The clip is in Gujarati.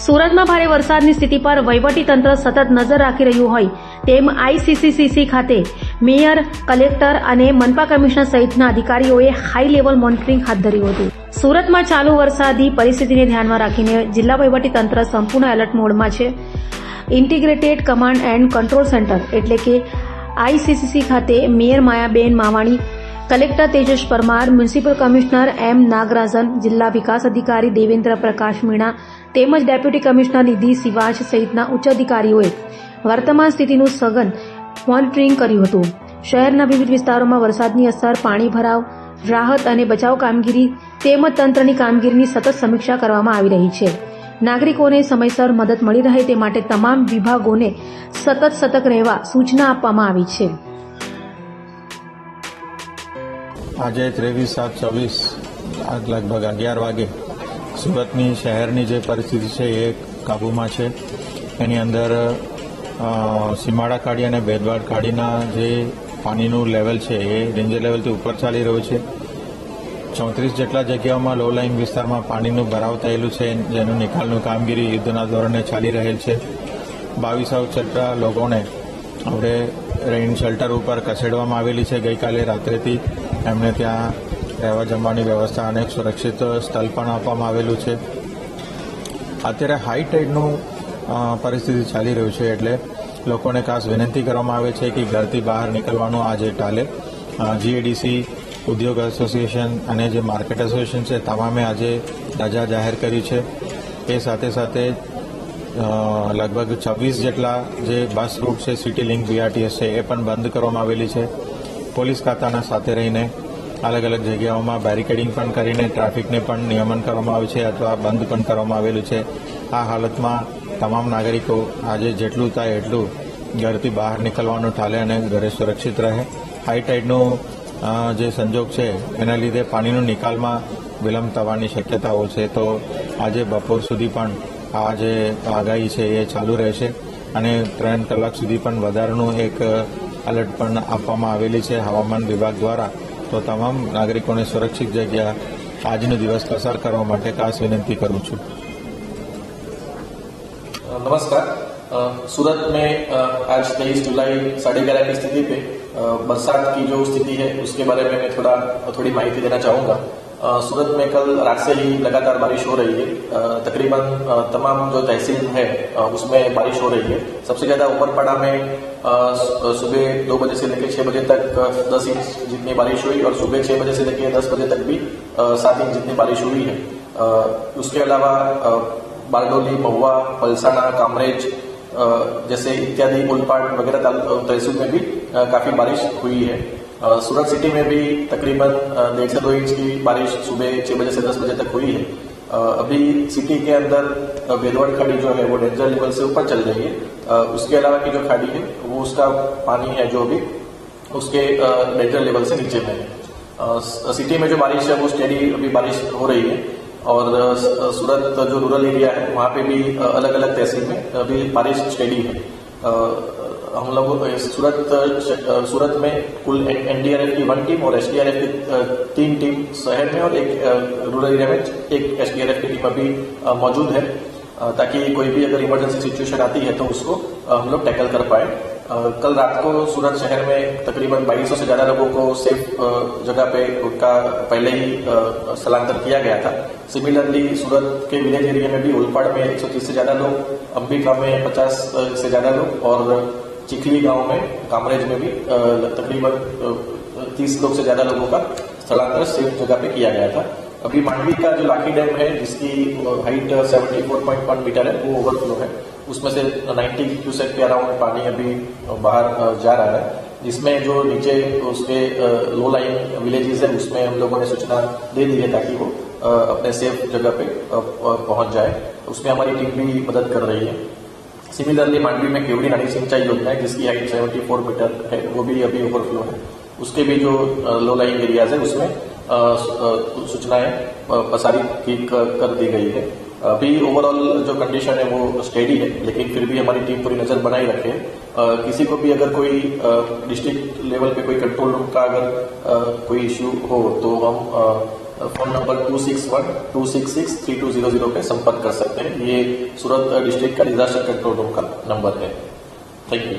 સુરતમાં ભારે વરસાદની સ્થિતિ પર વહીવટીતંત્ર સતત નજર રાખી રહ્યું હોય તેમ આઈસીસીસીસી ખાતે મેયર, કલેક્ટર અને મનપા કમિશનર સહિતના અધિકારીઓએ હાઈ લેવલ મોનિટરિંગ હાથ ધર્યું હતું. સુરતમાં ચાલુ વરસાદી પરિસ્થિતિને ધ્યાનમાં રાખીને જિલ્લા વહીવટીતંત્ર સંપૂર્ણ એલર્ટ મોડમાં છે. Integrated command and control centre એટલે કે આઈસીસીસી ખાતે mayor Mayaben Mavani, collector Tejas Parmar, municipal commissioner M Nagarajan, જિલ્લા વિકાસ અધિકારી દેવેન્દ્ર પ્રકાશ મીણા તેમજ ડેપ્યુટી કમિશનર નિધિ સિવાજ સહિતના ઉચ્ચ અધિકારીઓએ વર્તમાન સ્થિતિનું સઘન મોનિટરિંગ કર્યું હતું. શહેરના વિવિધ વિસ્તારોમાં વરસાદની અસર, પાણી ભરાવ, રાહત અને બચાવ કામગીરી તેમજ તંત્રની કામગીરીની સતત સમીક્ષા કરવામાં આવી રહી છે. નાગરિકોને સમયસર મદદ મળી રહે તે માટે તમામ વિભાગોને સતત સતર્ક રહેવા સૂચના આપવામાં આવી છે. આજે 23/7/24 લગભગ 11 વાગે સુરતની શહેરની જે પરિસ્થિતિ છે એ કાબૂમાં છે. એની અંદર સીમાડા ખાડી અને બેદવાડ ખાડીના જે પાણીનું લેવલ છે એ ડેન્જર લેવલથી ઉપર ચાલી રહ્યું છે. 34 જેટલા જગ્યાઓમાં લો લાઇન વિસ્તારમાં પાણીનું ભરાવ થયેલું છે, જેનું નિકાલનું કામગીરી યુદ્ધના ધોરણે ચાલી રહેલ છે. 22 જેટલા લોકોને આપણે રેઇન શેલ્ટર ઉપર ખસેડવામાં આવેલી છે. ગઈકાલે રાત્રેથી એમને ત્યાં રહેવા જમવાની વ્યવસ્થા અને સુરક્ષિત સ્થળ પણ આપવામાં આવેલું છે. અત્યારે હાઈ ટાઇડનું પરિસ્થિતિ ચાલી રહ્યું છે એટલે લોકોને ખાસ વિનંતી કરવામાં આવે છે કે ઘરથી બહાર નીકળવાનું આજે ટાલે. જીએડીસી, ઉદ્યોગ એસોસિએશન અને જે માર્કેટ એસોસિએશન છે તમામે આજે રજા જાહેર કરી છે. એ સાથે સાથે લગભગ 26 જેટલા જે બસ રૂટ છે, સિટી લિંક બીઆરટીએસ છે, એ પણ બંધ કરવામાં આવેલી છે. પોલીસ ખાતાના સાથે રહીને અલગ અલગ જગ્યાઓમાં બેરિકેડિંગ પણ કરીને ટ્રાફિકને પણ નિયમન કરવામાં આવે છે અથવા બંધ પણ કરવામાં આવેલું છે. આ હાલતમાં તમામ નાગરિકો આજે જેટલું થાય એટલું ઘરથી બહાર નીકળવાનું ટાલે અને ઘરે સુરક્ષિત રહે. હાઈ ટાઇડનો જે સંજોગ છે એના લીધે પાણીનો નિકાલમાં વિલંબ થવાની શક્યતાઓ છે. તો આજે બપોર સુધી પણ આ જે આગાહી છે એ ચાલુ રહેશે અને 3 કલાક સુધી પણ વધારાનું એક એલર્ટ પણ આપવામાં આવેલી છે હવામાન વિભાગ દ્વારા. તો તમામ નાગરિકોને સુરક્ષિત જગ્યા આજનો દિવસ પસાર કરવા માટે ખાસ વિનંતી કરું છું. नमस्कार. सूरत में आज 23 जुलाई 11:30 की स्थिति पे बरसात की जो स्थिति है उसके बारे में मैं थोड़ी माहिती देना चाहूँगा. सूरत में कल रात से ही लगातार बारिश हो रही है. तकरीबन तमाम जो तहसील है उसमें बारिश हो रही है. सबसे ज्यादा ऊपरपाड़ा में सुबह 2 बजे से लेकर 6 बजे तक 10 इंच जितनी बारिश हुई और सुबह 6 बजे से लेकर 10 बजे तक भी 7 इंच जितनी बारिश हुई है. उसके अलावा बारडोली, महुआ, पलसाना, कामरेज जैसे इत्यादि ओलपाड़ वगैरह तहसील में भी काफी बारिश हुई है. सूरत सिटी में भी तकरीबन 1.5 से 2 इंच की बारिश सुबह 6 बजे से 10 बजे तक हुई है. अभी सिटी के अंदर बेदवाड़ खाड़ी जो है वो डेंजर लेवल से ऊपर चल रही है. उसके अलावा की जो खाड़ी है वो उसका पानी है जो अभी उसके डेंजर लेवल से नीचे में है. सिटी में जो बारिश है वो स्टेडी अभी बारिश हो रही है और सूरत जो रूरल एरिया है वहाँ पे भी अलग अलग तहसील में अभी बारिश स्टेडी है. हम लोग सूरत में कुल एनडीआरएफ की 1 टीम और एसडीआरएफ की 3 टीम शहर में और एक रूरल एरिया में एक एसडीआरएफ की टीम अभी मौजूद है ताकि कोई भी अगर इमरजेंसी सिचुएशन आती है तो उसको हम लोग टैकल कर पाए. कल रात को सूरत शहर में तकरीबन 2200 से ज्यादा लोगों को सेफ जगह पे उनका पहले ही स्थलांतर किया गया था. सिमिलरली सूरत के विलेज एरिया में भी ओलपाड़ में 130 से ज्यादा लोग, अंबिका में 50 से ज्यादा लोग और चिखली गांव में, कामरेज में भी तकरीबन 30 लोग से ज्यादा लोगों का स्थलांतर सेफ जगह पे किया गया था. अभी मांडवी का जो लाठी डैम है जिसकी हाइट 74.1 मीटर है वो ओवरफ्लो है. उसमें से 90 क्यूसेक के अराउंड पानी अभी बाहर जा रहा है, जिसमें जो नीचे उसके लो लाइन विलेजेस है उसमें हम लोगों ने सूचना दे दी है ताकि वो अपने सेफ जगह पे पहुंच जाए. उसमें हमारी टीम भी मदद कर रही है. सिमिलरली मांडवी में केवड़ी नाली सिंचाई योजना है जिसकी हाइट 74 मीटर है वो भी अभी ओवरफ्लो है. उसके भी जो लो लाइन एरियाज है उसमें सूचनाएं प्रसारित कर दी गई है. अभी ओवरऑल जो कंडीशन है वो स्टेडी है लेकिन फिर भी हमारी टीम पूरी नजर बनाए रखे है किसी को भी अगर कोई डिस्ट्रिक्ट लेवल पे कोई कंट्रोल रूम का अगर कोई इश्यू हो तो हम फोन नंबर 261-266-3200 पे संपर्क कर सकते हैं। ये सूरत डिस्ट्रिक्ट का डिजास्टर कंट्रोल रूम का नंबर है। Thank you.